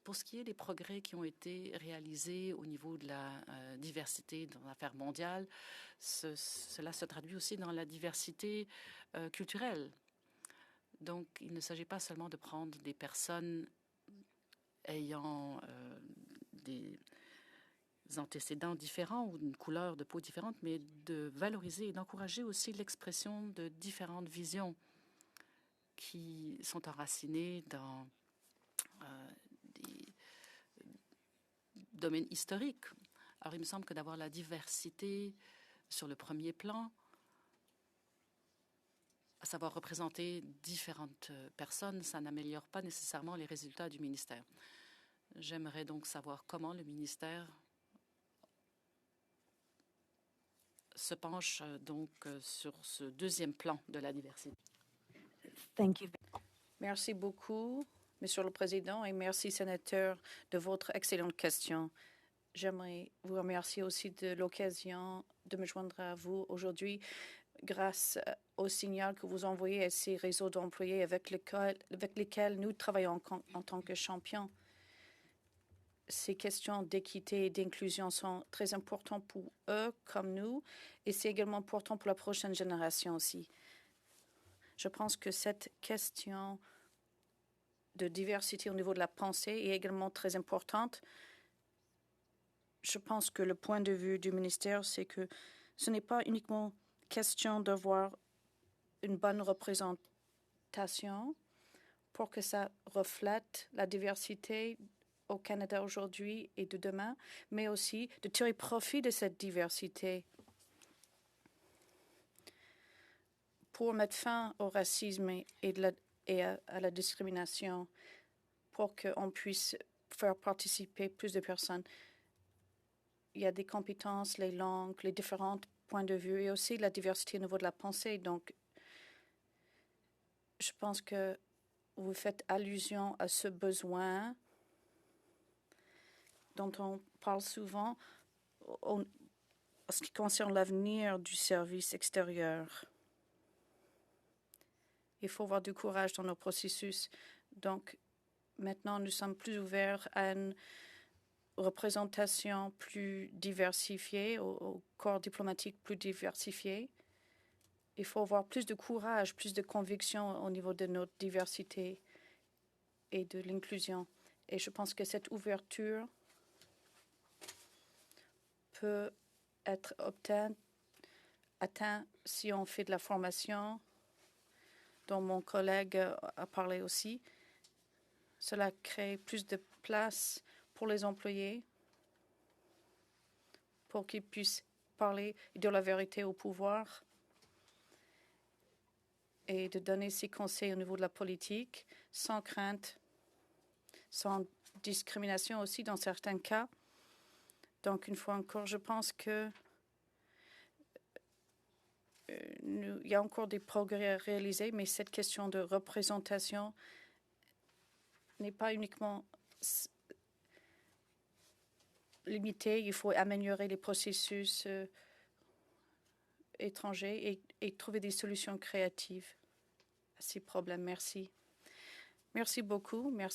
Pour ce qui est des progrès qui ont été réalisés au niveau de la diversité dans l'affaire mondiale, cela se traduit aussi dans la diversité culturelle. Donc, il ne s'agit pas seulement de prendre des personnes ayant des antécédents différents ou une couleur de peau différente, mais de valoriser et d'encourager aussi l'expression de différentes visions qui sont enracinées dans des domaines historiques. Alors, il me semble que d'avoir la diversité sur le premier plan, à savoir représenter différentes personnes, ça n'améliore pas nécessairement les résultats du ministère. J'aimerais donc savoir comment le ministère se penche donc sur ce deuxième plan de la diversité. Thank you. Merci beaucoup, Monsieur le Président, et merci, sénateur, de votre excellente question. J'aimerais vous remercier aussi de l'occasion de me joindre à vous aujourd'hui grâce au signal que vous envoyez à ces réseaux d'employés avec lesquels nous travaillons en tant que champions. Ces questions d'équité et d'inclusion sont très importantes pour eux comme nous, et c'est également important pour la prochaine génération aussi. Je pense que cette question de diversité au niveau de la pensée est également très importante. Je pense que le point de vue du ministère, c'est que ce n'est pas uniquement question d'avoir une bonne représentation pour que ça reflète la diversité au Canada aujourd'hui et de demain, mais aussi de tirer profit de cette diversité pour mettre fin au racisme et à la discrimination, pour qu'on puisse faire participer plus de personnes. Il y a des compétences, les langues, les différents points de vue et aussi la diversité au niveau de la pensée. Donc, je pense que vous faites allusion à ce besoin dont on parle souvent en ce qui concerne l'avenir du service extérieur. Il faut avoir du courage dans nos processus. Donc, maintenant, nous sommes plus ouverts à une représentation plus diversifiée, au corps diplomatique plus diversifié. Il faut avoir plus de courage, plus de conviction au niveau de notre diversité et de l'inclusion. Et je pense que cette ouverture peut être atteint si on fait de la formation, dont mon collègue a parlé aussi. Cela crée plus de place pour les employés, pour qu'ils puissent parler et dire la vérité au pouvoir et de donner ses conseils au niveau de la politique sans crainte, sans discrimination aussi dans certains cas. Donc, une fois encore, je pense que il y a encore des progrès à réaliser, mais cette question de représentation n'est pas uniquement limitée. Il faut améliorer les processus étrangers et trouver des solutions créatives à ces problèmes. Merci. Merci beaucoup. Merci.